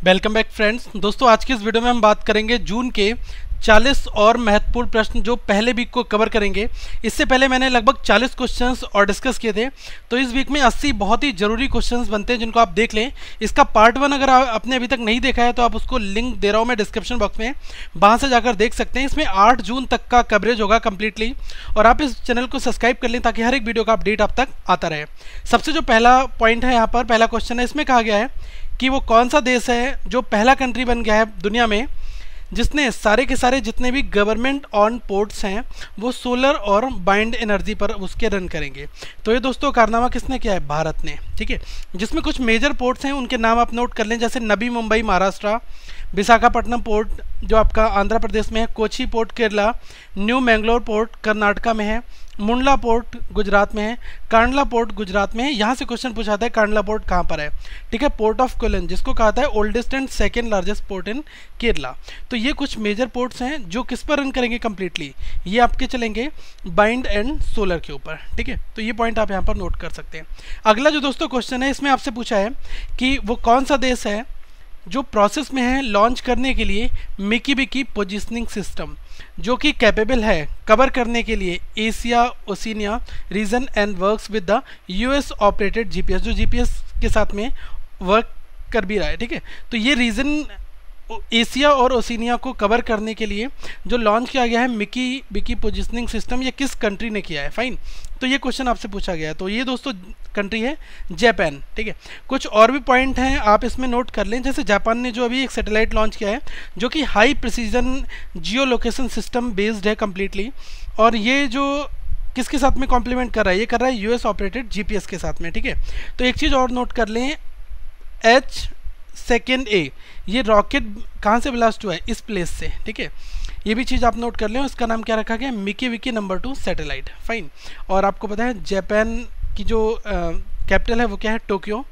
Welcome back friends. दोस्तों आज की इस वीडियो में हम बात करेंगे जून के 40 और महत्वपूर्ण प्रश्न जो पहले वीक को कवर करेंगे। इससे पहले मैंने लगभग 40 क्वेश्चंस और डिस्कस किए थे, तो इस वीक में 80 बहुत ही जरूरी क्वेश्चंस बनते हैं जिनको आप देख लें। इसका पार्ट 1 अगर आपने अभी तक नहीं देखा है तो आप उसको लिंक दे रहा हूँ मैं डिस्क्रिप्शन बॉक्स में, वहाँ से जाकर देख सकते हैं। इसमें 8 जून तक का कवरेज होगा कम्प्लीटली, और आप इस चैनल को सब्सक्राइब कर लें ताकि हर एक वीडियो का अपडेट आप तक आता रहे। सबसे जो पहला पॉइंट है यहाँ पर, पहला क्वेश्चन है, इसमें कहा गया है कि वो कौन सा देश है जो पहला कंट्री बन गया है दुनिया में जिसने सारे के सारे जितने भी गवर्नमेंट ऑन पोर्ट्स हैं वो सोलर और बाइंड एनर्जी पर उसके रन करेंगे। तो ये दोस्तों कारनामा किसने किया है? भारत ने। ठीक है, जिसमें कुछ मेजर पोर्ट्स हैं उनके नाम आप नोट कर लें, जैसे नवी मुंबई महाराष्ट्र, विशाखापट्टनम पोर्ट जो आपका आंध्र प्रदेश में है, Kochi port Kerala, new Mangalore port Karnataka में है, मुंडला पोर्ट गुजरात में है, कांडला पोर्ट गुजरात में है। यहाँ से क्वेश्चन पूछा था कांडला पोर्ट कहाँ पर है। ठीक है, पोर्ट ऑफ कोलन जिसको कहा था है oldest and second largest port in Kerala. तो ये कुछ मेजर पोर्ट्स हैं जो किस पर रन करेंगे कम्प्लीटली, ये आपके चलेंगे बाइंड एंड सोलर के ऊपर। ठीक है, तो ये पॉइंट आप यहाँ पर नोट कर सकते हैं। अगला जो दोस्तों क्वेश्चन है इसमें आपसे पूछा है कि वो कौन सा देश है जो प्रोसेस में है लॉन्च करने के लिए मिकी बिकी पोजिशनिंग सिस्टम, जो कि कैपेबल है कवर करने के लिए Asia Oceania region and works with the US operated GPS, जो जीपीएस के साथ में वर्क कर भी रहा है। ठीक है, तो ये रीजन एशिया और ओशिनिया को कवर करने के लिए जो लॉन्च किया गया है मिकी बिकी पोजिशनिंग सिस्टम, ये किस कंट्री ने किया है? फाइन, तो ये क्वेश्चन आपसे पूछा गया है। तो ये दोस्तों कंट्री है जापान। ठीक है, कुछ और भी पॉइंट हैं आप इसमें नोट कर लें, जैसे जापान ने जो अभी एक सैटेलाइट लॉन्च किया है जो कि हाई प्रिसीजन जियो लोकेशन सिस्टम बेस्ड है कम्प्लीटली, और ये जो किसके साथ में कॉम्प्लीमेंट कर रहा है? ये कर रहा है यूएस ऑपरेटेड जीपीएस के साथ में। ठीक है, तो एक चीज़ और नोट कर लें, H2A ये रॉकेट कहाँ से ब्लास्ट हुआ है? इस प्लेस से। ठीक है, ये भी चीज़ आप नोट कर लें। इसका नाम क्या रखा गया? Mickey Vicky number 2 satellite. Fine, और आपको पता है जापान की जो कैपिटल है वो क्या है? टोक्यो।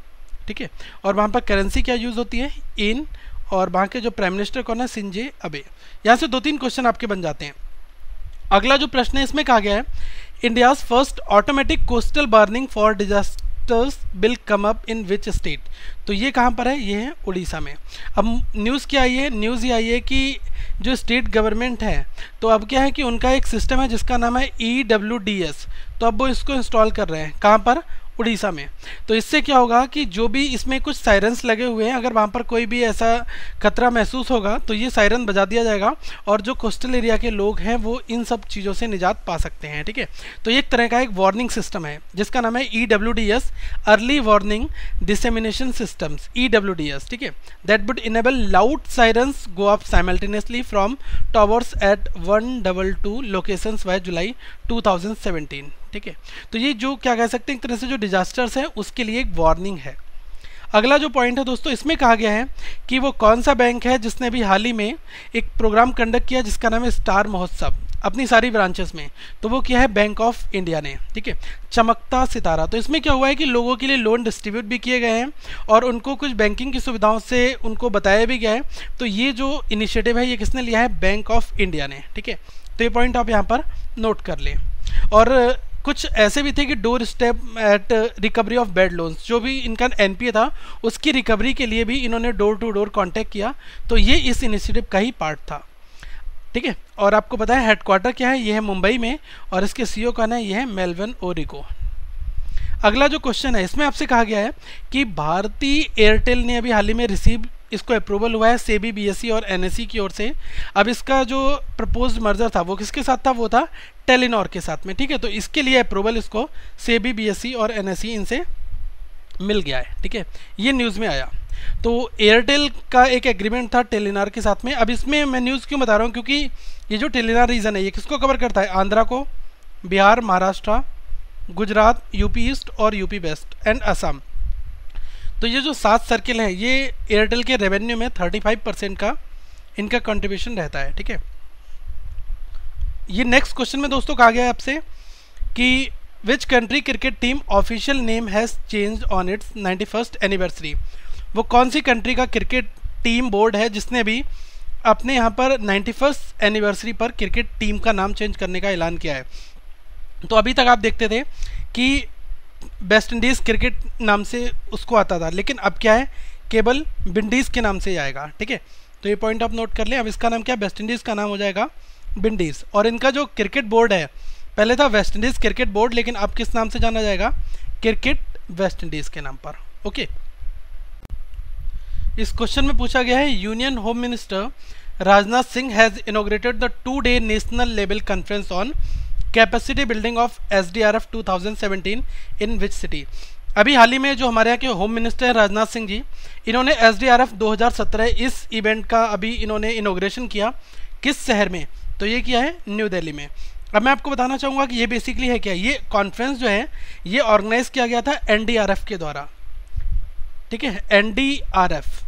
ठीक है, और वहाँ पर करेंसी क्या यूज़ होती है? इन, और वहाँ के जो प्राइम मिनिस्टर कौन है? Shinzo Abe. यहाँ से 2-3 क्वेश्चन आपके बन जाते हैं। अगला जो प्रश्न है इसमें कहा गया है India's first automatic coastal burning for disaster bill come up in which state. तो ये कहाँ पर है? ये है उड़ीसा में। अब न्यूज़ क्या आई है? न्यूज़ ये आई है कि जो स्टेट गवर्नमेंट है तो अब क्या है कि उनका एक सिस्टम है जिसका नाम है EWDS, तो अब वो इसको इंस्टॉल कर रहे हैं। कहाँ पर? उड़ीसा में। तो इससे क्या होगा कि जो भी इसमें कुछ सायरन्स लगे हुए हैं, अगर वहाँ पर कोई भी ऐसा खतरा महसूस होगा तो ये सायरन बजा दिया जाएगा और जो कोस्टल एरिया के लोग हैं वो इन सब चीज़ों से निजात पा सकते हैं। ठीक है, तो एक तरह का एक वार्निंग सिस्टम है जिसका नाम है EWDS, early warning dissemination systems, EWDS। ठीक है, that would enable loud sirens go up simultaneously from towers at 122 locations by July 2017। ठीक है, तो ये जो क्या कह सकते हैं एक तरह से जो डिजास्टर्स है उसके लिए एक वार्निंग है। अगला जो पॉइंट है दोस्तों इसमें कहा गया है कि वो कौन सा बैंक है जिसने अभी हाल ही में एक प्रोग्राम कंडक्ट किया जिसका नाम है स्टार महोत्सव अपनी सारी ब्रांचेस में। तो वो क्या है? बैंक ऑफ इंडिया ने। ठीक है, चमकता सितारा। तो इसमें क्या हुआ है कि लोगों के लिए लोन डिस्ट्रीब्यूट भी किए गए हैं और उनको कुछ बैंकिंग की सुविधाओं से उनको बताया भी गया है। तो ये जो इनिशिएटिव है ये किसने लिया है? बैंक ऑफ इंडिया ने। ठीक है, तो ये पॉइंट आप यहाँ पर नोट कर लें। और कुछ ऐसे भी थे कि door step at recovery of bad loans, जो भी इनका एनपीए था उसकी रिकवरी के लिए भी इन्होंने डोर टू डोर कांटेक्ट किया। तो ये इस इनिशिएटिव का ही पार्ट था। ठीक है, और आपको पता है हेडक्वार्टर क्या है? ये है मुंबई में, और इसके सीईओ का नाम है ये है मेलविन ओरिको। अगला जो क्वेश्चन है इसमें आपसे कहा गया है कि भारतीय एयरटेल ने अभी हाल ही में रिसीव इसको अप्रूवल हुआ है सेबी बीएसई और एनएसई की ओर से। अब इसका जो प्रपोज्ड मर्जर था वो किसके साथ था? वो था टेलीनॉर के साथ में। ठीक है, तो इसके लिए अप्रूवल इसको सेबी बीएसई और एनएसई इनसे मिल गया है। ठीक है, ये न्यूज़ में आया। तो एयरटेल का एक एग्रीमेंट था टेलीनॉर के साथ में। अब इसमें मैं न्यूज़ क्यों बता रहा हूँ? क्योंकि ये जो टेलीनॉर रीजन है ये किसको कवर करता है? आंध्रा को, बिहार, महाराष्ट्र, गुजरात, यूपी ईस्ट और यूपी वेस्ट एंड असम। तो ये जो 7 सर्किल हैं ये एयरटेल के रेवेन्यू में 35% का इनका कंट्रीब्यूशन रहता है। ठीक है, ये नेक्स्ट क्वेश्चन में दोस्तों कहा गया है आपसे कि which country cricket team official name has change on it's 91st anniversary. वो कौन सी कंट्री का क्रिकेट टीम बोर्ड है जिसने भी अपने यहाँ पर 91st एनिवर्सरी पर क्रिकेट टीम का नाम चेंज करने का ऐलान किया है? तो अभी तक आप देखते थे कि वेस्ट इंडीज़ क्रिकेट नाम से उसको आता था, लेकिन अब क्या है केवल विंडीज़ के नाम से ही आएगा, ठीक है। तो ये पॉइंट आप नोट कर लें। अब इसका नाम क्या, वेस्ट इंडीज़ का नाम हो जाएगा विंडीज़। और इनका जो क्रिकेट बोर्ड है, पहले था वेस्ट इंडीज़ क्रिकेट बोर्ड, लेकिन अब किस नाम से जाना जाएगा, क्रिकेट वेस्ट इंडीज़ के नाम पर। ओके, इस क्वेश्चन में पूछा गया है union home minister Rajnath Singh has inaugurated the 2-day national level conference on capacity building of SDRF 2017 in which city. अभी हाल ही में जो हमारे यहाँ के होम मिनिस्टर हैं राजनाथ सिंह जी, इन्होंने SDRF 2017 इस इवेंट का अभी इन्होंने इनॉग्रेशन किया। किस शहर में, तो ये किया है न्यू दिल्ली में। अब मैं आपको बताना चाहूँगा कि ये बेसिकली है क्या, ये कॉन्फ्रेंस जो है ये ऑर्गेनाइज किया गया था NDRF के द्वारा, ठीक है, NDRF।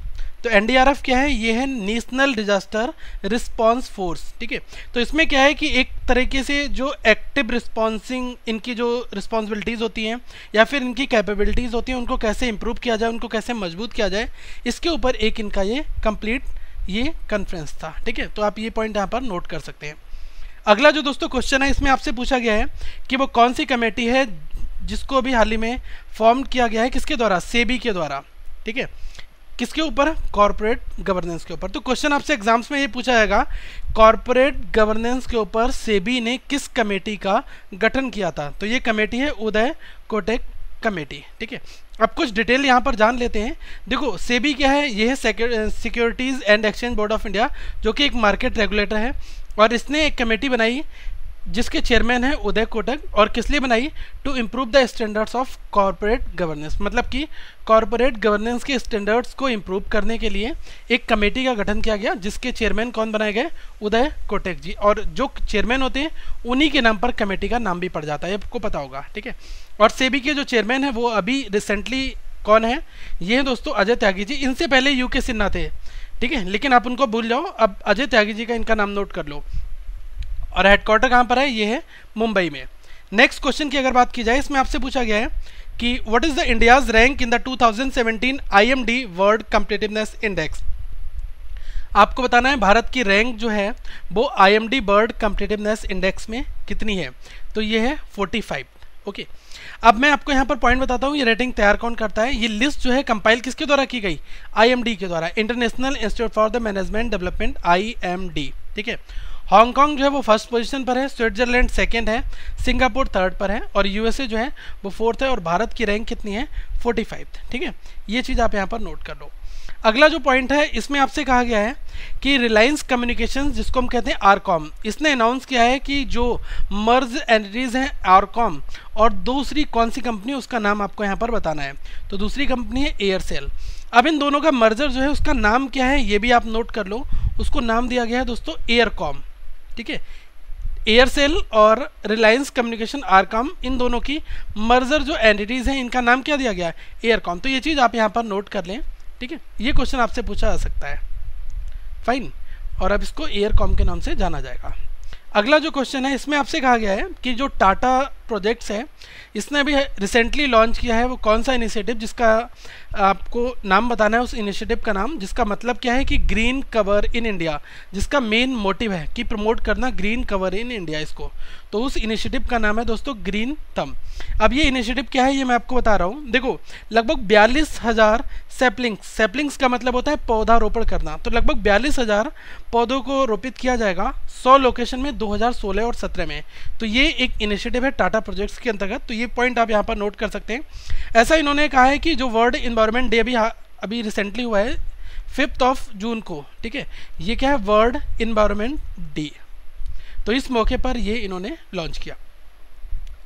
तो NDRF क्या है, ये है नेशनल डिजास्टर रिस्पांस फोर्स, ठीक है। तो इसमें क्या है कि एक तरीके से जो एक्टिव रिस्पॉन्सिंग इनकी जो रिस्पॉन्सिबिलिटीज़ होती हैं या फिर इनकी कैपेबिलिटीज़ होती हैं, उनको कैसे इंप्रूव किया जाए, उनको कैसे मजबूत किया जाए, इसके ऊपर एक इनका ये कंप्लीट ये कॉन्फ्रेंस था, ठीक है। तो आप ये पॉइंट यहाँ पर नोट कर सकते हैं। अगला जो दोस्तों क्वेश्चन है, इसमें आपसे पूछा गया है कि वो कौन सी कमेटी है जिसको अभी हाल ही में फॉर्म किया गया है, किसके द्वारा, सेबी के द्वारा, ठीक है। किसके ऊपर, कॉर्पोरेट गवर्नेंस के ऊपर। तो क्वेश्चन आपसे एग्जाम्स में ये पूछा जाएगा, कॉर्पोरेट गवर्नेंस के ऊपर सेबी ने किस कमेटी का गठन किया था। तो ये कमेटी है उदय कोटक कमेटी, ठीक है। अब कुछ डिटेल यहाँ पर जान लेते हैं। देखो सेबी क्या है, ये है securities and exchange board of India, जो कि एक मार्केट रेगुलेटर है। और इसने एक कमेटी बनाई जिसके चेयरमैन है उदय कोटक, और किस लिए बनाई, to improve the standards of corporate governance, मतलब कि कॉर्पोरेट गवर्नेंस के स्टैंडर्ड्स को इम्प्रूव करने के लिए एक कमेटी का गठन किया गया, जिसके चेयरमैन कौन बनाए गए, उदय कोटक जी। और जो चेयरमैन होते हैं उन्हीं के नाम पर कमेटी का नाम भी पड़ जाता है, आपको पता होगा, ठीक है। और सेबी के जो चेयरमैन है वो अभी रिसेंटली कौन है, ये है दोस्तों अजय त्यागी जी। इनसे पहले यूके सिन्हा थे, ठीक है, लेकिन आप उनको भूल जाओ, अब अजय त्यागी जी का इनका नाम नोट कर लो। और हेडक्वार्टर कहाँ पर है, ये है मुंबई में। नेक्स्ट क्वेश्चन की अगर बात की जाए, इसमें आपसे पूछा गया है कि what is the India's rank in the 2017 IMD world competitiveness index. आपको बताना है भारत की रैंक जो है वो IMD वर्ल्ड कॉम्पिटिटिवनेस इंडेक्स में कितनी है। तो ये है 45, ओके। अब मैं आपको यहाँ पर पॉइंट बताता हूँ, ये रेटिंग तैयार कौन करता है। ये लिस्ट जो है कंपाइल किसके द्वारा की गई, IMD के द्वारा, international institute for the management development, IMD, ठीक है। हांगकांग जो है वो फर्स्ट पोजीशन पर है, स्विट्जरलैंड सेकंड है, सिंगापुर थर्ड पर है, और USA जो है वो फोर्थ है। और भारत की रैंक कितनी है, 45, ठीक है। ये चीज़ आप यहाँ पर नोट कर लो। अगला जो पॉइंट है, इसमें आपसे कहा गया है कि रिलायंस कम्युनिकेशंस, जिसको हम कहते हैं आरकॉम, इसने अनाउंस किया है कि जो मर्ज एंटिटीज़ हैं आरकॉम और दूसरी कौन सी कंपनी, उसका नाम आपको यहाँ पर बताना है। तो दूसरी कंपनी है एयरसेल। अब इन दोनों का मर्जर जो है उसका नाम क्या है, ये भी आप नोट कर लो। उसको नाम दिया गया है दोस्तों एयरकॉम, ठीक है। एयरसेल और रिलायंस कम्युनिकेशन आरकॉम, इन दोनों की मर्जर जो एंटिटीज़ हैं इनका नाम क्या दिया गया है, एयरकॉम। तो ये चीज़ आप यहाँ पर नोट कर लें, ठीक है। ये क्वेश्चन आपसे पूछा जा सकता है, फाइन। और अब इसको एयरकॉम के नाम से जाना जाएगा। अगला जो क्वेश्चन है, इसमें आपसे कहा गया है कि जो टाटा प्रोजेक्ट्स है इसने अभी रिसेंटली लॉन्च किया है, वो कौन सा इनिशिएटिव, जिसका आपको नाम बताना है उस इनिशिएटिव का नाम, जिसका मतलब क्या है कि ग्रीन कवर इन इंडिया, जिसका मेन मोटिव है कि प्रमोट करना ग्रीन कवर इन इंडिया इसको। तो उस इनिशिएटिव का नाम है दोस्तों ग्रीन थंब। अब ये इनिशिएटिव क्या है ये मैं आपको बता रहा हूँ। देखो लगभग 42,000 सैपलिंग्स का मतलब होता है पौधारोपण करना। तो लगभग 42,000 पौधों को रोपित किया जाएगा 100 लोकेशन में 2016 और 17 में। तो ये एक इनिशिएटिव है टाटा प्रोजेक्ट्स के अंतर्गत। तो ये पॉइंट आप यहाँ पर नोट कर सकते हैं। ऐसा इन्होंने कहा है कि जो वर्ल्ड इन्वायरमेंट डे अभी रिसेंटली हुआ है 5 जून को, ठीक है, ये क्या है, वर्ल्ड इन्वायरमेंट डे। तो इस मौके पर ये इन्होंने लॉन्च किया।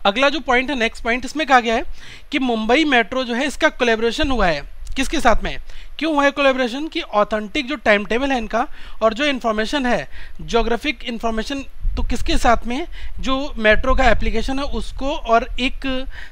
अगला जो पॉइंट है, नेक्स्ट पॉइंट, इसमें कहा गया है कि मुंबई मेट्रो जो है इसका कोलैबोरेशन हुआ है किसके साथ में, क्यों हुआ है कोलैबोरेशन, कि ऑथेंटिक जो टाइम टेबल है इनका और जो इन्फॉर्मेशन है ज्योग्राफिक इन्फॉर्मेशन, तो किसके साथ में, जो मेट्रो का एप्लीकेशन है उसको और एक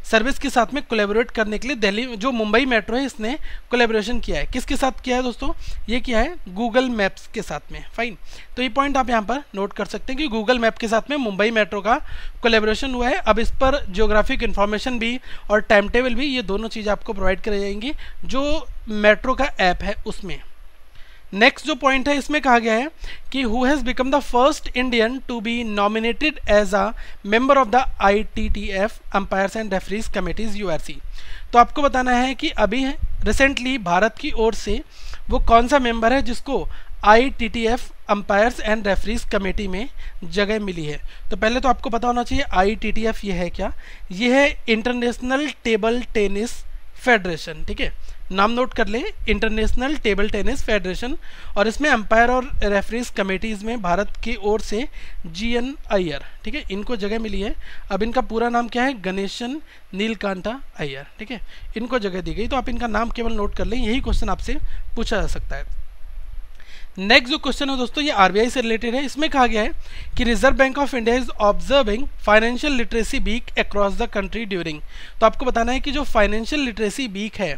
सर्विस के साथ में कोलैबोरेट करने के लिए दिल्ली जो मुंबई मेट्रो है इसने कोलैबोरेशन किया है। किसके साथ किया है दोस्तों, ये किया है गूगल मैप्स के साथ में, फाइन। तो ये पॉइंट आप यहाँ पर नोट कर सकते हैं कि गूगल मैप के साथ में मुंबई मेट्रो का कोलैबोरेशन हुआ है। अब इस पर जियोग्राफिक इन्फॉर्मेशन भी और टाइम टेबल भी, ये दोनों चीज़ें आपको प्रोवाइड कराई जाएंगी जो मेट्रो का ऐप है उसमें। नेक्स्ट जो पॉइंट है इसमें कहा गया है कि who has become the first Indian to be nominated as a member of the ITTF umpires and referees committees URC। तो आपको बताना है कि अभी रिसेंटली भारत की ओर से वो कौन सा मेंबर है जिसको ITTF umpires and referees committee में जगह मिली है? तो पहले तो आपको पता होना चाहिए ITTF ये है क्या? ये है इंटरनेशनल टेबल टेनिस फेडरेशन, ठीक है, नाम नोट कर ले, इंटरनेशनल टेबल टेनिस फेडरेशन। और इसमें अंपायर और रेफरीज कमेटीज़ में भारत की ओर से GN अय्यर, ठीक है, इनको जगह मिली है। अब इनका पूरा नाम क्या है? गणेशन नीलकांठा अय्यर, ठीक है, इनको जगह दी गई। तो आप इनका नाम केवल नोट कर लें, यही क्वेश्चन आपसे पूछा जा सकता है। नेक्स्ट जो क्वेश्चन है दोस्तों, ये RBI से रिलेटेड है। इसमें कहा गया है कि Reserve Bank of India is observing financial literacy week across the country during. तो आपको बताना है कि जो फाइनेंशियल लिटरेसी वीक है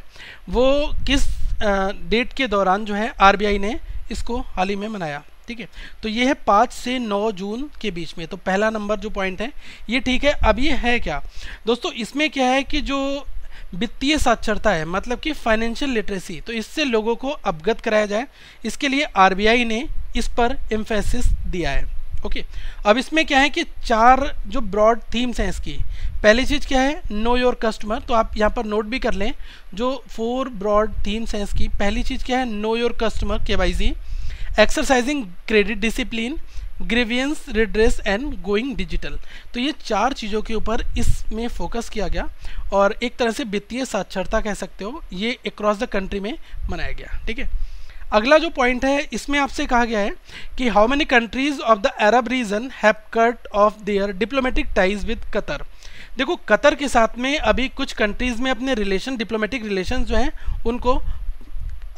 वो किस डेट के दौरान जो है RBI ने इसको हाल ही में मनाया, ठीक है। तो ये है 5 से 9 जून के बीच में। तो पहला नंबर जो पॉइंट है ये ठीक है। अब ये है क्या दोस्तों, इसमें क्या है कि जो वित्तीय साक्षरता है, मतलब कि फाइनेंशियल लिटरेसी, तो इससे लोगों को अवगत कराया जाए, इसके लिए RBI ने इस पर एम्फेसिस दिया है। ओके, अब इसमें क्या है कि 4 जो ब्रॉड थीम्स हैं इसकी। पहली चीज़ क्या है? Know your customer. तो आप यहाँ पर नोट भी कर लें, जो 4 ब्रॉड थीम्स हैं इसकी। पहली चीज़ क्या है? Know your customer, KYC, exercising credit discipline, grievance redress and going digital. तो ये 4 चीज़ों के ऊपर इसमें फोकस किया गया और एक तरह से वित्तीय साक्षरता कह सकते हो, ये अक्रॉस द कंट्री में मनाया गया, ठीक है। अगला जो पॉइंट है इसमें आपसे कहा गया है कि how many countries of the Arab region have cut off their diplomatic ties with Qatar. देखो, कतर के साथ में अभी कुछ कंट्रीज़ में अपने रिलेशन, डिप्लोमेटिक रिलेशन जो हैं उनको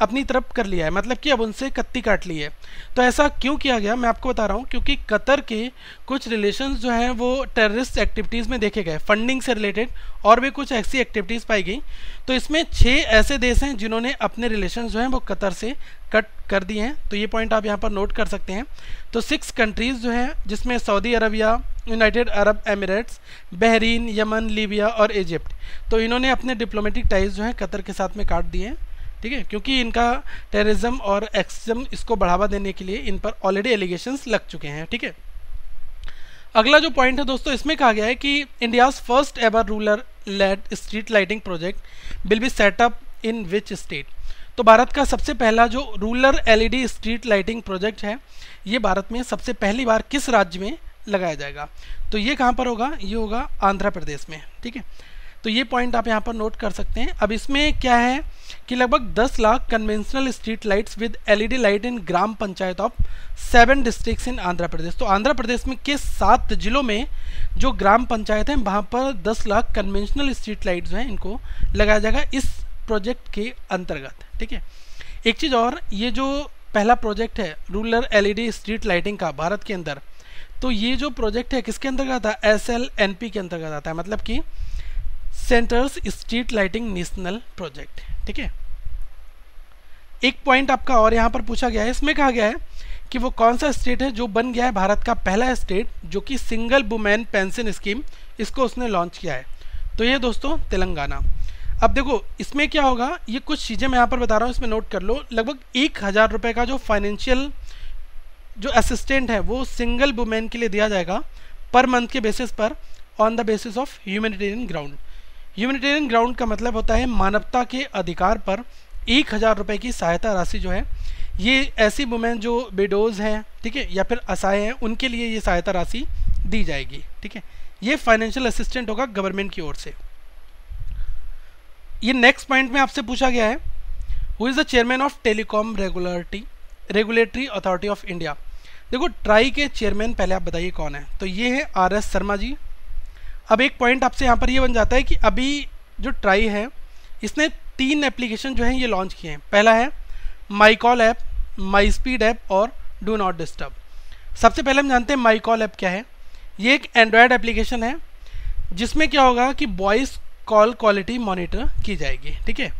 अपनी तरफ कर लिया है, मतलब कि अब उनसे कत्ती काट ली है। तो ऐसा क्यों किया गया मैं आपको बता रहा हूँ, क्योंकि कतर के कुछ रिलेशंस जो हैं वो टेररिस्ट एक्टिविटीज़ में देखे गए, फंडिंग से रिलेटेड और भी कुछ ऐसी एक्टिविटीज़ पाई गई। तो इसमें 6 ऐसे देश हैं जिन्होंने अपने रिलेशंस जो हैं वो कतर से कट कर दिए हैं। तो ये पॉइंट आप यहाँ पर नोट कर सकते हैं। तो 6 कंट्रीज़ जो हैं, जिसमें Saudi Arabia, United Arab Emirates, Bahrain, Yemen, Libya और इजिप्ट, तो इन्होंने अपने डिप्लोमेटिक टाइज जो हैं कतर के साथ में काट दिए हैं, ठीक है, क्योंकि इनका टेररिज्म और एक्सट्रीमिज्म इसको बढ़ावा देने के लिए इन पर ऑलरेडी एलिगेशंस लग चुके हैं, ठीक है। अगला जो पॉइंट है दोस्तों, इसमें कहा गया है कि India's first ever rural led street lighting project will be set up in which state. तो भारत का सबसे पहला जो rural LED street lighting project है, ये भारत में सबसे पहली बार किस राज्य में लगाया जाएगा? तो ये कहाँ पर होगा? ये होगा आंध्र प्रदेश में, ठीक है। तो ये पॉइंट आप यहाँ पर नोट कर सकते हैं। अब इसमें क्या है कि लगभग 10 lakh conventional street lights with LED light in gram panchayat of 7 districts in Andhra Pradesh. तो आंध्र प्रदेश में के 7 जिलों में जो ग्राम पंचायत हैं वहाँ पर 10 लाख कन्वेंशनल स्ट्रीट लाइट जो हैं इनको लगाया जाएगा इस प्रोजेक्ट के अंतर्गत, ठीक है। एक चीज़ और, ये जो पहला प्रोजेक्ट है रूरल LED स्ट्रीट लाइटिंग का भारत के अंदर, तो ये जो प्रोजेक्ट है किसके अंतर्गत आता है? SLNP के अंतर्गत आता है, मतलब कि centres street lighting national project, ठीक है। एक पॉइंट आपका और यहाँ पर पूछा गया है, इसमें कहा गया है कि वो कौन सा स्टेट है जो बन गया है भारत का पहला स्टेट जो कि सिंगल वुमेन पेंशन स्कीम इसको उसने लॉन्च किया है। तो ये दोस्तों तेलंगाना। अब देखो इसमें क्या होगा, ये कुछ चीज़ें मैं यहाँ पर बता रहा हूँ, इसमें नोट कर लो। लगभग 1000 रुपये का जो फाइनेंशियल जो असिस्टेंट है वो सिंगल वुमेन के लिए दिया जाएगा पर मंथ के बेसिस पर, on the basis of humanitarian ground. Humanitarian ground का मतलब होता है मानवता के अधिकार पर 1000 रुपये की सहायता राशि जो है, ये ऐसी वुमेन जो विडोज़ हैं, ठीक है, या फिर असहाय हैं, उनके लिए ये सहायता राशि दी जाएगी, ठीक है। ये फाइनेंशियल असिस्टेंट होगा गवर्नमेंट की ओर से। ये नेक्स्ट पॉइंट में आपसे पूछा गया है, who is the chairman of telecom regulatory authority of India. देखो ट्राई के चेयरमैन पहले आप बताइए कौन है? तो ये है RS शर्मा जी। अब एक पॉइंट आपसे यहाँ पर ये बन जाता है कि अभी जो ट्राई है इसने 3 एप्लीकेशन जो हैं ये लॉन्च किए हैं। पहला है my call app, my speed app और डू नॉट डिस्टर्ब। सबसे पहले हम जानते हैं माई कॉल ऐप क्या है। ये एक एंड्रॉयड एप्लीकेशन है जिसमें क्या होगा कि वॉइस कॉल क्वालिटी मॉनिटर की जाएगी, ठीक है।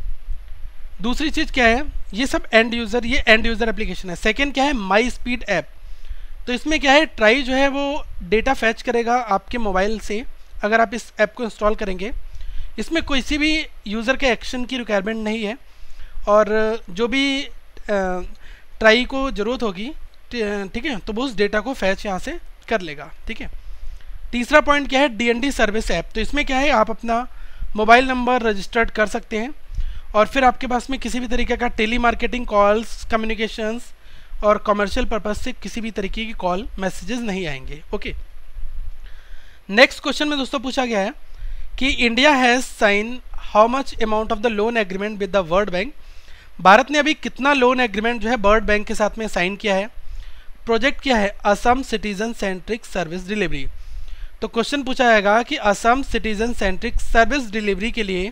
दूसरी चीज़ क्या है, ये सब एंड यूज़र एप्लीकेशन है। सेकेंड क्या है, माई स्पीड ऐप। तो इसमें क्या है, ट्राई जो है वो डेटा फैच करेगा आपके मोबाइल से अगर आप इस ऐप को इंस्टॉल करेंगे। इसमें किसी भी यूज़र के एक्शन की रिक्वायरमेंट नहीं है और जो भी ट्राई को ज़रूरत होगी, ठीक है, तो वो उस डेटा को फैच यहाँ से कर लेगा, ठीक है। तीसरा पॉइंट क्या है, DND सर्विस ऐप। तो इसमें क्या है, आप अपना मोबाइल नंबर रजिस्टर्ड कर सकते हैं और फिर आपके पास में किसी भी तरीके का टेली मार्केटिंग कॉल्स, कम्युनिकेशंस और कमर्शियल पर्पज से किसी भी तरीके की कॉल मैसेजेस नहीं आएंगे। ओके, नेक्स्ट क्वेश्चन में दोस्तों पूछा गया है कि India has sign how much amount of the loan agreement with the World Bank. Bharat ने अभी कितना लोन एग्रीमेंट जो है वर्ल्ड बैंक के साथ में साइन किया है। प्रोजेक्ट क्या है, Assam citizen centric service delivery. तो क्वेश्चन पूछा जाएगा कि Assam citizen centric service delivery के लिए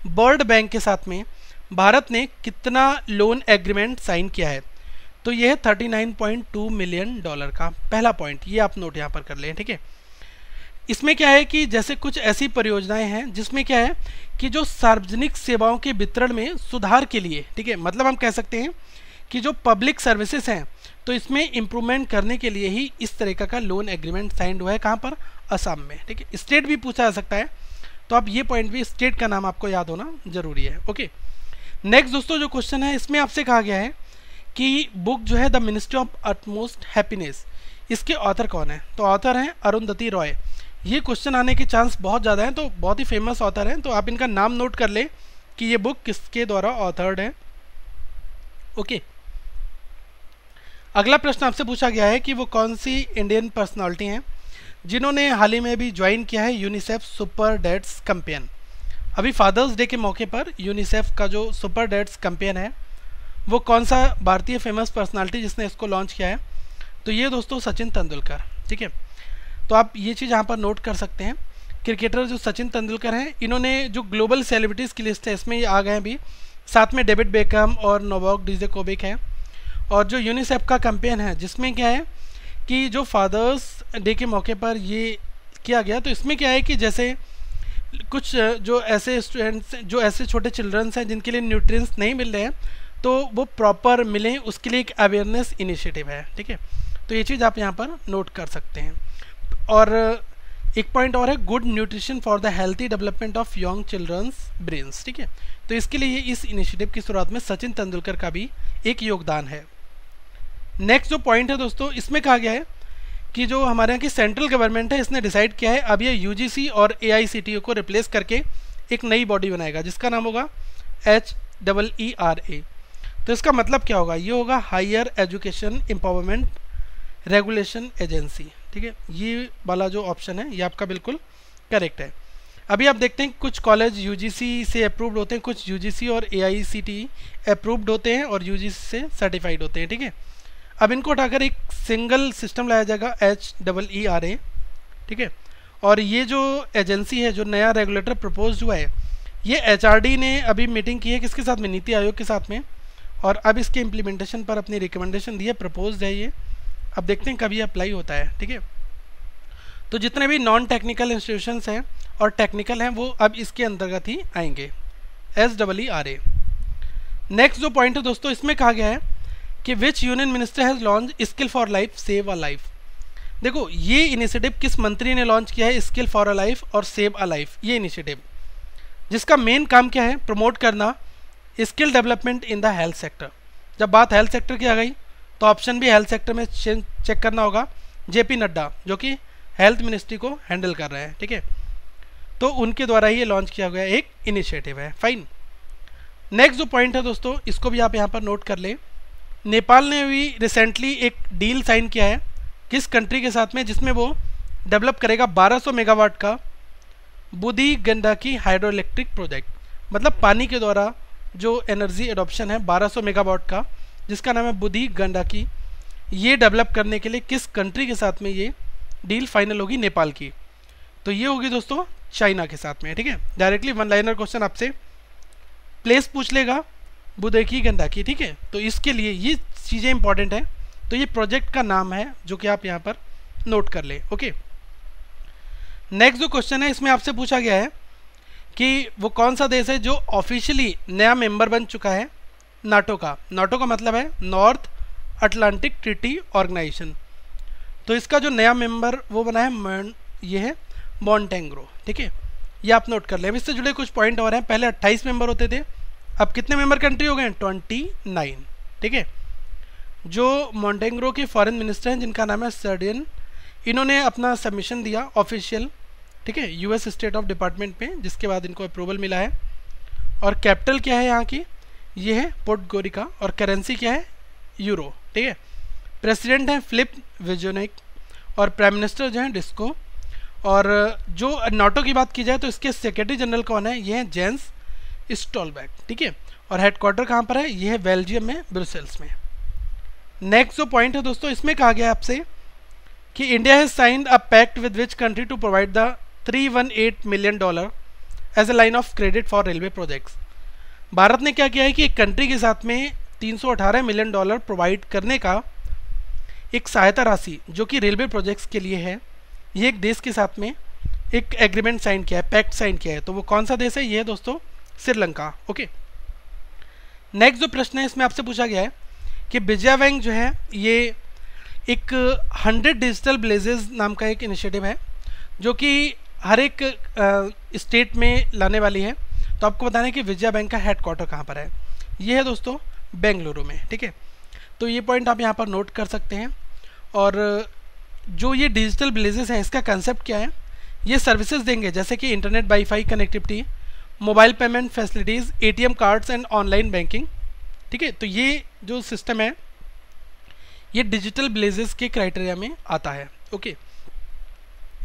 वर्ल्ड बैंक के साथ में भारत ने कितना लोन एग्रीमेंट साइन किया है। तो ये है $39.2 मिलियन का पहला पॉइंट, ये आप नोट यहाँ पर कर लें। ठीक है, इसमें क्या है कि जैसे कुछ ऐसी परियोजनाएं हैं जिसमें क्या है कि जो सार्वजनिक सेवाओं के वितरण में सुधार के लिए, ठीक है, मतलब हम कह सकते हैं कि जो पब्लिक सर्विसेज हैं तो इसमें इम्प्रूवमेंट करने के लिए ही इस तरीका का लोन एग्रीमेंट साइंड हुआ है। कहाँ पर, असम में। ठीक है, स्टेट भी पूछा जा सकता है, तो आप ये पॉइंट भी, स्टेट का नाम आपको याद होना जरूरी है। ओके, नेक्स्ट दोस्तों जो क्वेश्चन है इसमें आपसे कहा गया है कि बुक जो है the ministry of utmost happiness, इसके ऑथर कौन है। तो ऑथर हैं अरुंधति रॉय। ये क्वेश्चन आने के चांस बहुत ज़्यादा हैं, तो बहुत ही फेमस ऑथर हैं, तो आप इनका नाम नोट कर लें कि ये बुक किसके द्वारा ऑथर्ड है। ओके, अगला प्रश्न आपसे पूछा गया है कि वो कौन सी इंडियन पर्सनालिटी हैं जिन्होंने हाल ही में भी ज्वाइन किया है यूनिसेफ सुपर डैड्स कैंपेन। अभी फादर्स डे के मौके पर यूनिसेफ का जो सुपर डैड्स कैंपेन है वो कौन सा भारतीय फेमस पर्सनालिटी जिसने इसको लॉन्च किया है। तो ये दोस्तों सचिन तेंदुलकर। ठीक है, तो आप ये चीज़ यहाँ पर नोट कर सकते हैं। क्रिकेटर जो सचिन तेंदुलकर हैं, इन्होंने जो ग्लोबल सेलिब्रिटीज़ की लिस्ट है इसमें ये आ गए हैं भी, साथ में डेविड बेकहम और नोवाक डिजोकोविक है। और जो यूनिसेफ का कैंपेन है जिसमें क्या है कि जो फादर्स डे के मौके पर ये किया गया, तो इसमें क्या है कि जैसे कुछ जो ऐसे स्टूडेंट्स, जो ऐसे छोटे चिल्ड्रंस हैं जिनके लिए न्यूट्रिएंट्स नहीं मिल रहे हैं, तो वो प्रॉपर मिलें उसके लिए एक अवेयरनेस इनिशिएटिव है। ठीक है, तो ये चीज़ आप यहाँ पर नोट कर सकते हैं। और एक पॉइंट और है, good nutrition for the healthy development of young childrens brains. ठीक है, तो इसके लिए इस इनिशिएटिव की शुरुआत में सचिन तेंदुलकर का भी एक योगदान है। नेक्स्ट जो पॉइंट है दोस्तों, इसमें कहा गया है कि जो हमारे यहाँ की सेंट्रल गवर्नमेंट है इसने डिसाइड किया है अब ये यूजीसी और AICTE को रिप्लेस करके एक नई बॉडी बनाएगा जिसका नाम होगा HEERA। तो इसका मतलब क्या होगा, ये होगा higher education empowerment regulation agency. ठीक है, ये वाला जो ऑप्शन है ये आपका बिल्कुल करेक्ट है। अभी आप देखते हैं कुछ कॉलेज यूजीसी से अप्रूव्ड होते हैं, कुछ यूजीसी और AICTE अप्रूव्ड होते हैं और यूजीसी से सर्टिफाइड होते हैं। ठीक है, अब इनको उठाकर एक सिंगल सिस्टम लाया जाएगा HEERA। ठीक है, और ये जो एजेंसी है, जो नया रेगुलेटर प्रपोज हुआ है, ये HRD ने अभी मीटिंग की है किसके साथ में, नीति आयोग के साथ में, और अब इसके इम्प्लीमेंटेशन पर अपनी रिकमेंडेशन दी है, प्रपोज है ये। अब देखते हैं कभी अप्लाई होता है। ठीक है, तो जितने भी नॉन टेक्निकल इंस्टीट्यूशंस हैं और टेक्निकल हैं वो अब इसके अंतर्गत ही आएंगे, HEERA। नेक्स्ट जो पॉइंट है दोस्तों, इसमें कहा गया है कि विच union minister has launch skill for life save a life. देखो ये इनिशिएटिव किस मंत्री ने लॉन्च किया है, स्किल फॉर अ लाइफ और सेव अ लाइफ, ये इनिशिएटिव जिसका मेन काम क्या है, प्रमोट करना skill development in the health sector. जब बात हेल्थ सेक्टर की आ गई तो ऑप्शन भी हेल्थ सेक्टर में चेक करना होगा, JP नड्डा जो कि हेल्थ मिनिस्ट्री को हैंडल कर रहे हैं। ठीक है, तो उनके द्वारा ही ये लॉन्च किया गया एक इनिशिएटिव है। फाइन, नेक्स्ट जो पॉइंट है दोस्तों, इसको भी आप यहाँ पर नोट कर लें। नेपाल ने भी रिसेंटली एक डील साइन किया है किस कंट्री के साथ में, जिसमें वो डेवलप करेगा 1200 मेगावाट का बुधी गंडकी हाइड्रो इलेक्ट्रिक प्रोजेक्ट। मतलब पानी के द्वारा जो एनर्जी एडॉप्शन है 1200 मेगावाट का, जिसका नाम है बुधी गंडकी, ये डेवलप करने के लिए किस कंट्री के साथ में ये डील फाइनल होगी, नेपाल की। तो ये होगी दोस्तों चाइना के साथ में। ठीक है, डायरेक्टली वन लाइनर क्वेश्चन आपसे प्लेस पूछ लेगा, बुधेकी गंडकी। ठीक है, तो इसके लिए ये चीज़ें इंपॉर्टेंट हैं, तो ये प्रोजेक्ट का नाम है जो कि आप यहाँ पर नोट कर ले। ओके, नेक्स्ट जो क्वेश्चन है इसमें आपसे पूछा गया है कि वो कौन सा देश है जो ऑफिशियली नया मेंबर बन चुका है नाटो का। नाटो का मतलब है नॉर्थ अटलांटिक ट्रीटी ऑर्गेनाइजेशन। तो इसका जो नया मेंबर वो बना है ये है मॉन्टेग्रो। ठीक है, ये आप नोट कर लें। अब इससे जुड़े कुछ पॉइंट और हैं, पहले 28 मेंबर होते थे, अब कितने मेंबर कंट्री हो गए हैं, 29। ठीक है, जो मॉन्टेग्रो के फॉरेन मिनिस्टर हैं जिनका नाम है सर्डियन, इन्होंने अपना सबमिशन दिया ऑफिशियल, ठीक है, US स्टेट ऑफ डिपार्टमेंट में, जिसके बाद इनको अप्रूवल मिला है और कैपिटल क्या है यहाँ की, ये है पोर्टगोरिका, और करेंसी क्या है, यूरो, ठीक है। प्रेसिडेंट है फिलिप विजोनिक, और प्राइम मिनिस्टर जो है डिस्को, और जो नाटो की बात की जाए तो इसके सेक्रेटरी जनरल कौन है, ये है जेंस स्टोलबर्ग, ठीक है। और हेडक्वार्टर कहाँ पर है, ये है बेल्जियम में, ब्रुसेल्स में। नेक्स्ट जो पॉइंट है दोस्तों, इसमें कहा गया आपसे कि India has signed a pact with which country to provide the $318 million as a line of credit for railway projects. Bharat ने क्या किया है कि एक कंट्री के साथ में $318 मिलियन प्रोवाइड करने का एक सहायता राशि जो कि रेलवे प्रोजेक्ट्स के लिए है, ये एक देश के साथ में एक एग्रीमेंट साइन किया है, पैक्ट साइन किया है। तो वो कौन सा देश है, ये है दोस्तों श्रीलंका, ओके। नेक्स्ट जो प्रश्न है इसमें आपसे पूछा गया है कि विजया बैंक जो है ये एक 100 डिजिटल विलेजेस नाम का एक इनिशिएटिव है जो कि हर एक स्टेट में लाने वाली है। तो आपको बताना है कि विजया बैंक का हेडक्वार्टर कहाँ पर है, ये है दोस्तों बेंगलुरु में, ठीक है। तो ये पॉइंट आप यहाँ पर नोट कर सकते हैं। और जो ये डिजिटल विलेजेस हैं इसका कंसेप्ट क्या है, ये सर्विसेज देंगे जैसे कि internet wifi connectivity, mobile payment facilities, ATM cards and online banking, ठीक है। तो ये जो सिस्टम है ये डिजिटल विलेजेस के क्राइटेरिया में आता है, ओके।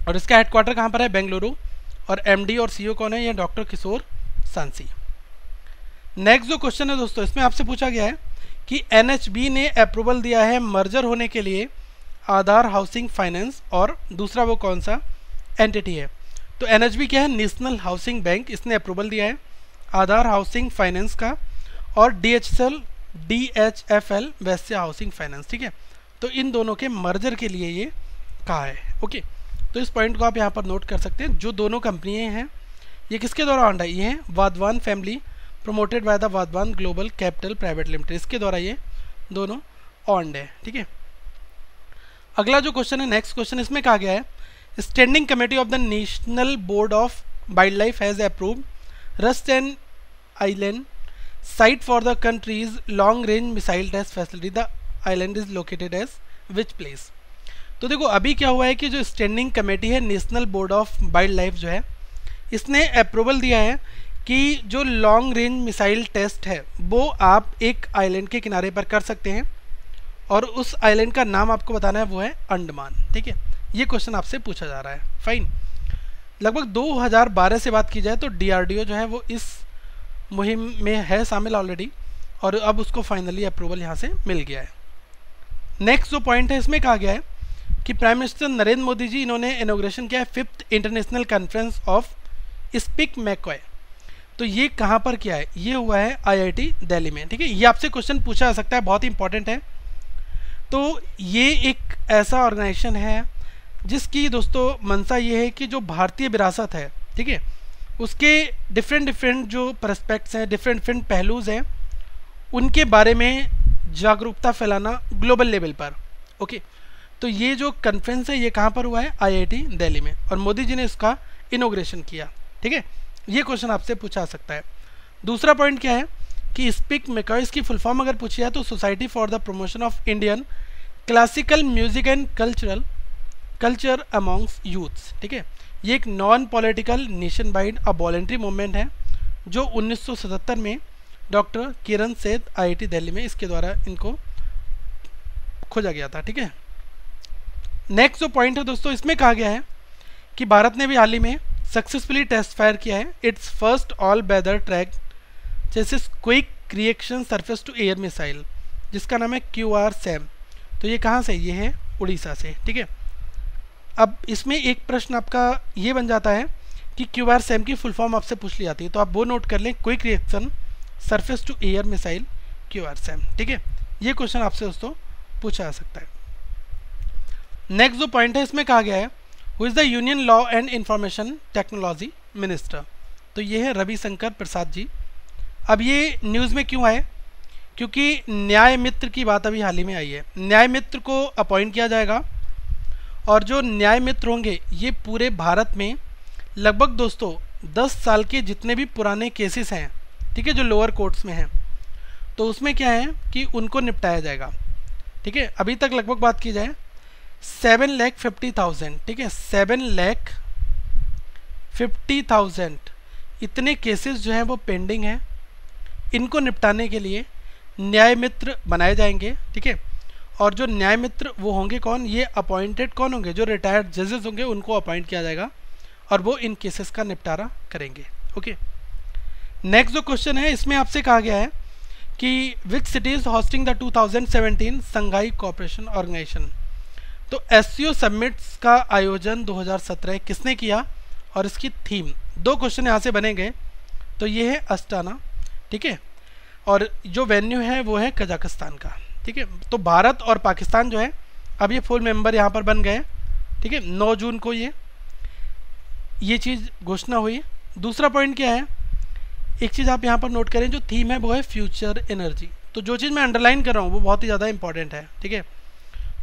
और इसका हेडक्वार्टर कहाँ पर है, बेंगलुरु, और एमडी और सीईओ कौन है, ये डॉक्टर किशोर सांसी। नेक्स्ट जो क्वेश्चन है दोस्तों, इसमें आपसे पूछा गया है कि एनएचबी ने अप्रूवल दिया है मर्जर होने के लिए आधार हाउसिंग फाइनेंस, और दूसरा वो कौन सा एंटिटी है। तो एनएचबी क्या है, नेशनल हाउसिंग बैंक, इसने अप्रूवल दिया है आधार हाउसिंग फाइनेंस का, और डीएचएफएल वैश्य हाउसिंग फाइनेंस, ठीक है। तो इन दोनों के मर्जर के लिए ये कहा है, ओके। तो इस पॉइंट को आप यहाँ पर नोट कर सकते हैं। जो दोनों कंपनियाँ हैं ये किसके द्वारा ऑन्ड है, ये है Wadhawan family promoted by the Wadhawan global capital private limited, इसके द्वारा ये दोनों ऑन्ड है, ठीक है। अगला जो क्वेश्चन है, नेक्स्ट क्वेश्चन, इसमें कहा गया है standing committee of the national board of wildlife has approved Rutland island site for the country's long range missile test facility, the island is located as which place. तो देखो अभी क्या हुआ है कि जो स्टैंडिंग कमेटी है national board of wildlife जो है, इसने अप्रूवल दिया है कि जो लॉन्ग रेंज मिसाइल टेस्ट है वो आप एक आइलैंड के किनारे पर कर सकते हैं, और उस आइलैंड का नाम आपको बताना है, वो है अंडमान, ठीक है। ये क्वेश्चन आपसे पूछा जा रहा है, फाइन। लगभग 2012 से बात की जाए तो डीआरडीओ जो है वो इस मुहिम में है शामिल ऑलरेडी, और अब उसको फाइनली अप्रूवल यहाँ से मिल गया है। नेक्स्ट जो पॉइंट है इसमें कहा गया है कि प्राइम मिनिस्टर नरेंद्र मोदी जी इन्होंने इनॉग्रेशन किया है 5th international conference of speak McCoy. तो ये कहाँ पर किया है, ये हुआ है आईआईटी दिल्ली में, ठीक है। ये आपसे क्वेश्चन पूछा जा सकता है, बहुत इंपॉर्टेंट है। तो ये एक ऐसा ऑर्गेनाइजेशन है जिसकी दोस्तों मंशा ये है कि जो भारतीय विरासत है, ठीक है, उसके डिफरेंट जो परस्पेक्ट्स हैं, डिफरेंट पहलूज हैं, उनके बारे में जागरूकता फैलाना ग्लोबल लेवल पर, ओके। तो ये जो कॉन्फ्रेंस है ये कहाँ पर हुआ है, आईआईटी दिल्ली में, और मोदी जी ने इसका इनॉग्रेशन किया, ठीक है। ये क्वेश्चन आपसे पूछा जा सकता है। दूसरा पॉइंट क्या है कि स्पीक मैकॉय की फुल फॉर्म अगर पूछी है तो society for the promotion of Indian classical music and culture amongst youths, ठीक है। ये एक नॉन पॉलिटिकल नेशन वाइड अ वॉलेंट्री मूवमेंट है जो 1977 में डॉक्टर किरण सेठ आईआईटी दिल्ली में इसके द्वारा इनको खोजा गया था, ठीक है। नेक्स्ट जो पॉइंट है दोस्तों, इसमें कहा गया है कि भारत ने भी हाल ही में सक्सेसफुली टेस्ट फायर किया है its first all weather track जैसे quick reaction surface to air missile, जिसका नाम है QRSAM। तो ये कहाँ से, ये है उड़ीसा से, ठीक है। अब इसमें एक प्रश्न आपका ये बन जाता है कि QRSAM की फुल फॉर्म आपसे पूछ ली जाती है, तो आप वो नोट कर लें, quick reaction surface to air missile QRSAM, ठीक है। ये क्वेश्चन आपसे दोस्तों पूछा जा सकता है। नेक्स्ट जो पॉइंट है इसमें कहा गया है who is the union law and information technology minister. तो ये है रविशंकर प्रसाद जी। अब ये न्यूज़ में क्यों आए, क्योंकि न्याय मित्र की बात अभी हाल ही में आई है। न्याय मित्र को अपॉइंट किया जाएगा, और जो न्याय मित्र होंगे ये पूरे भारत में लगभग दोस्तों 10 साल के जितने भी पुराने केसेस हैं, ठीक है, जो लोअर कोर्ट्स में हैं, तो उसमें क्या है कि उनको निपटाया जाएगा, ठीक है। अभी तक लगभग बात की जाए 7,50,000, ठीक है, 7,50,000 इतने केसेस जो हैं वो पेंडिंग हैं इनको निपटाने के लिए न्याय मित्र बनाए जाएंगे, ठीक है। और जो न्याय मित्र वो होंगे कौन, ये अपॉइंटेड कौन होंगे, जो रिटायर्ड जजेस होंगे उनको अपॉइंट किया जाएगा और वो इन केसेस का निपटारा करेंगे। ओके, नेक्स्ट जो क्वेश्चन है इसमें आपसे कहा गया है कि which city is hosting the 2017 Shanghai cooperation organisation. तो एससीओ समिट्स का आयोजन 2017 किसने किया और इसकी थीम, दो क्वेश्चन यहाँ से बने। तो ये है अस्टाना, ठीक है, और जो वेन्यू है वो है कजाकिस्तान का, ठीक है। तो भारत और पाकिस्तान जो है अब ये फुल मेंबर यहाँ पर बन गए, ठीक है। 9 जून को ये चीज़ घोषणा हुई। दूसरा पॉइंट क्या है, एक चीज़ आप यहाँ पर नोट करें, जो थीम है वो है फ्यूचर एनर्जी। तो जो चीज़ मैं अंडरलाइन कर रहा हूँ वो बहुत ही ज़्यादा इंपॉर्टेंट है, ठीक है।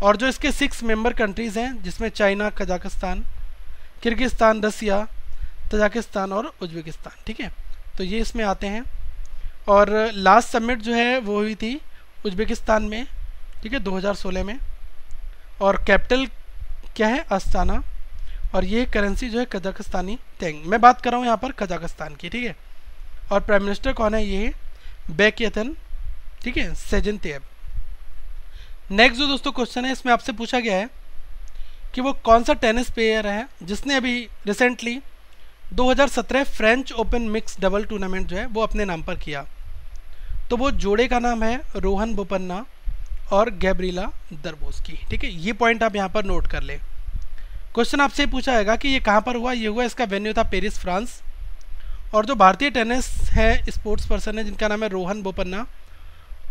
और जो इसके 6 मेंबर कंट्रीज़ हैं जिसमें चाइना, कजाकिस्तान, किर्गिस्तान, रसिया, तजाकिस्तान और उज्बेकिस्तान, ठीक है। तो ये इसमें आते हैं। और लास्ट समिट जो है वो हुई थी उज्बेकिस्तान में, ठीक है, 2016 में। और कैपिटल क्या है, अस्ताना, और ये करेंसी जो है कजाकिस्तानी तेंग। मैं बात कर रहा हूँ यहाँ पर कजाकिस्तान की, ठीक है। और प्राइम मिनिस्टर कौन है, ये बेकयतन, ठीक है, सेजनतेब। नेक्स्ट जो दोस्तों क्वेश्चन है इसमें आपसे पूछा गया है कि वो कौन सा टेनिस प्लेयर है जिसने अभी recently 2017 French open mix double tournament जो है वो अपने नाम पर किया। तो वो जोड़े का नाम है रोहन बोपन्ना और गैब्रिला दरबोस्की, ठीक है। ये पॉइंट आप यहाँ पर नोट कर ले। क्वेश्चन आपसे पूछा जाएगा कि ये कहाँ पर हुआ, ये हुआ, इसका वेन्यू था पेरिस, फ्रांस। और जो भारतीय टेनिस है स्पोर्ट्स पर्सन है जिनका नाम है रोहन बोपन्ना,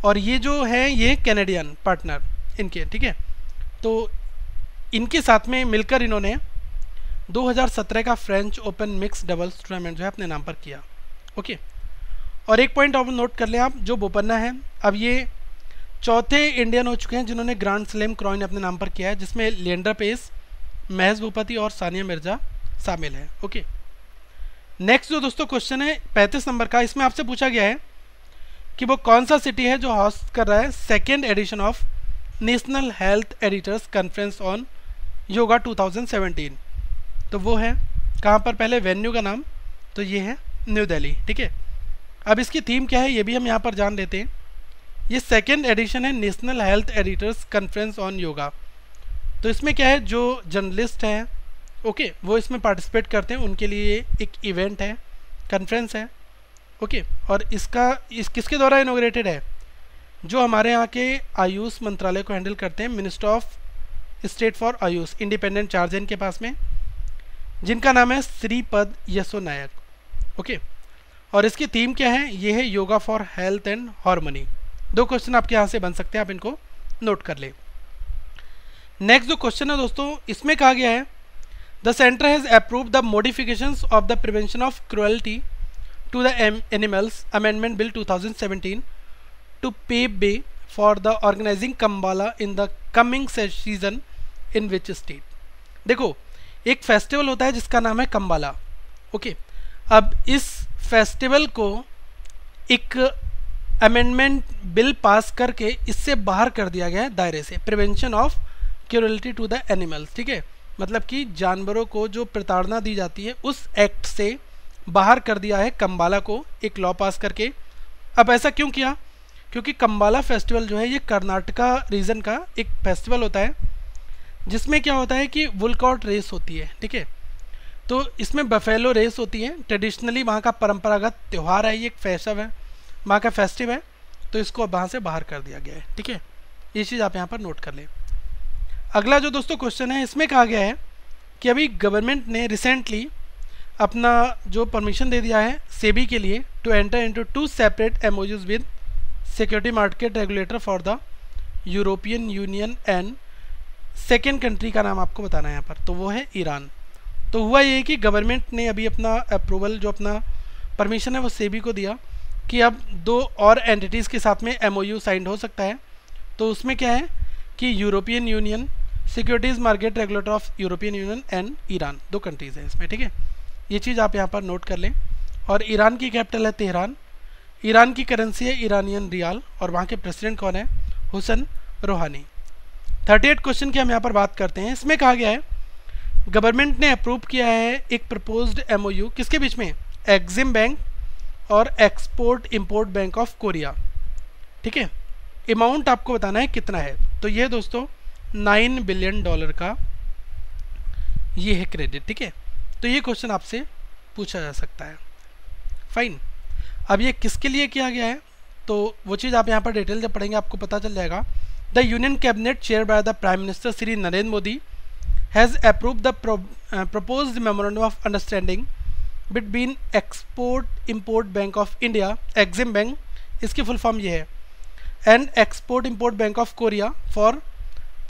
और ये जो है ये कैनेडियन पार्टनर इनके, ठीक है। तो इनके साथ में मिलकर इन्होंने 2017 का French open mix doubles tournament जो है अपने नाम पर किया। ओके, और एक पॉइंट और नोट कर लें आप, जो बोपन्ना है अब ये चौथे इंडियन हो चुके हैं जिन्होंने ग्रैंड स्लैम क्रॉइन अपने नाम पर किया है, जिसमें लिएंडर पेस, महेश भूपति और सानिया मिर्जा शामिल है। ओके, नेक्स्ट जो दोस्तों क्वेश्चन है 35 नंबर का, इसमें आपसे पूछा गया है कि वो कौन सा सिटी है जो होस्ट कर रहा है 2nd edition of national health editors conference on yoga 2017। तो वो है कहाँ पर, पहले वेन्यू का नाम, तो ये है न्यू दिल्ली, ठीक है। अब इसकी थीम क्या है ये भी हम यहाँ पर जान लेते हैं। ये 2nd एडिशन है national health editors conference on yoga. तो इसमें क्या है, जो जर्नलिस्ट हैं, ओके, वो इसमें पार्टिसिपेट करते हैं, उनके लिए एक इवेंट है, कॉन्फ्रेंस है। ओके, और इस किसके द्वारा इनॉग्रेटेड है, जो हमारे यहाँ के आयुष मंत्रालय को हैंडल करते हैं, minister of state for Ayush, independent charge है इनके पास में, जिनका नाम है श्रीपद यसो नायक। ओके, और इसकी थीम क्या है, ये है yoga for health and harmony. 2 question आपके यहाँ से बन सकते हैं, आप इनको नोट कर ले। नेक्स्ट जो क्वेश्चन है दोस्तों, इसमें कहा गया है the centre has approved the modifications of the prevention of cruelty to the animals amendment bill 2017 to pave way for the organising Kambala in the coming season in which state. देखो, एक festival होता है जिसका नाम है कम्बाला। ओके, अब इस festival को एक अमेंडमेंट बिल पास करके इससे बाहर कर दिया गया है दायरे से, prevention of cruelty to the animals, ठीक है। मतलब कि जानवरों को जो प्रताड़ना दी जाती है उस एक्ट से बाहर कर दिया है कम्बाला को, एक लॉ पास करके। अब ऐसा क्यों किया, क्योंकि कम्बाला फेस्टिवल जो है ये कर्नाटका रीजन का एक फेस्टिवल होता है, जिसमें क्या होता है कि वुलकॉट रेस होती है, ठीक है। तो इसमें बफेलो रेस होती है, ट्रेडिशनली वहाँ का परंपरागत त्यौहार है, ये एक फैशन है, वहाँ का फेस्टिव है, तो इसको अब वहाँ से बाहर कर दिया गया है, ठीक है। ये चीज़ आप यहाँ पर नोट कर लें। अगला जो दोस्तों क्वेश्चन है, इसमें कहा गया है कि अभी गवर्नमेंट ने रिसेंटली अपना जो परमिशन दे दिया है सेबी के लिए to enter into 2 separate MOUs with security market regulator for the European Union and 2nd country का नाम आपको बताना है यहाँ पर, तो वो है ईरान। तो हुआ ये कि गवर्नमेंट ने अभी अपना अप्रूवल, जो अपना परमिशन है वो सेबी को दिया कि अब 2 और एंटिटीज़ के साथ में एमओयू साइंड हो सकता है। तो उसमें क्या है कि European union, securities market regulator of European Union and Iran, 2 countries हैं इसमें, ठीक है। ये चीज़ आप यहाँ पर नोट कर लें। और ईरान की कैपिटल है तेहरान, ईरान की करेंसी है ईरानियन रियाल, और वहाँ के प्रेसिडेंट कौन है, हुसन रोहानी। 38 क्वेश्चन की हम यहाँ पर बात करते हैं। इसमें कहा गया है गवर्नमेंट ने अप्रूव किया है एक प्रपोज्ड एमओयू किसके बीच में, एक्सिम बैंक और export import bank of Korea, ठीक है। अमाउंट आपको बताना है कितना है। तो ये दोस्तों $9 बिलियन का ये है क्रेडिट, ठीक है। तो ये क्वेश्चन आपसे पूछा जा सकता है, फाइन। अब ये किसके लिए किया गया है, तो वो चीज़ आप यहाँ पर डिटेल जब पढ़ेंगे आपको पता चल जाएगा। The union cabinet chair by the prime minister Shri Narendra Modi has approve the proposed memorandum of understanding between export import bank of India exim bank, इसकी फुल फॉर्म ये है, and export import bank of Korea for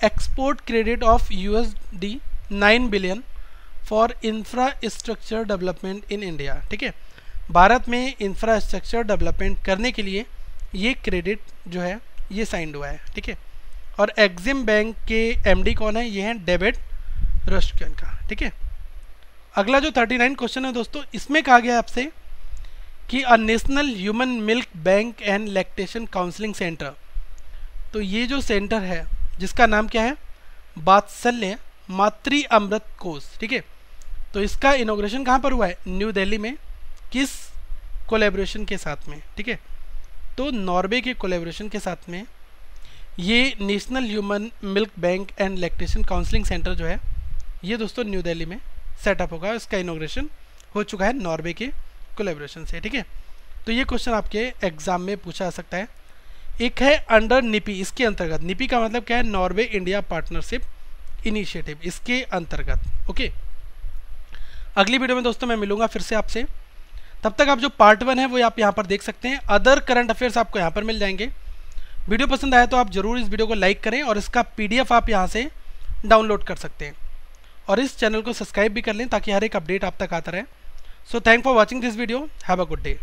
export credit of USD 9 billion for infrastructure development in India, ठीक है। भारत में infrastructure development करने के लिए ये क्रेडिट जो है ये साइंड हुआ है, ठीक है। और एक्जिम बैंक के MD कौन है, ये हैं डेविड रस्किन का, ठीक है। अगला जो 39 क्वेश्चन है दोस्तों, इसमें कहा गया है आपसे कि a national human milk bank and lactation counselling centre, तो ये जो सेंटर है जिसका नाम क्या है, वात्सल्य मातृ अमृत कोष, ठीक है। तो इसका इनॉग्रेशन कहाँ पर हुआ है, न्यू दिल्ली में। किस कोलैबोरेशन के साथ में, ठीक है, तो नॉर्वे के कोलैबोरेशन के साथ में ये national human milk bank and lactation counselling centre जो है ये दोस्तों न्यू दिल्ली में सेटअप होगा। इसका इनॉग्रेशन हो चुका है नॉर्वे के कोलैबोरेशन से, ठीक है। तो ये क्वेश्चन आपके एग्जाम में पूछा जा सकता है। एक है अंडर निपी, इसके अंतर्गत, निपी का मतलब क्या है, नॉर्वे इंडिया पार्टनरशिप इनिशिएटिव, इसके अंतर्गत, ओके। अगली वीडियो में दोस्तों मैं मिलूंगा फिर से आपसे, तब तक आप जो पार्ट 1 है वो आप यहाँ पर देख सकते हैं। अदर करंट अफेयर्स आपको यहाँ पर मिल जाएंगे। वीडियो पसंद आया तो आप जरूर इस वीडियो को लाइक करें और इसका PDF आप यहाँ से डाउनलोड कर सकते हैं, और इस चैनल को सब्सक्राइब भी कर लें ताकि हर एक अपडेट आप तक आता रहे। So thank for watching this video, have a good day.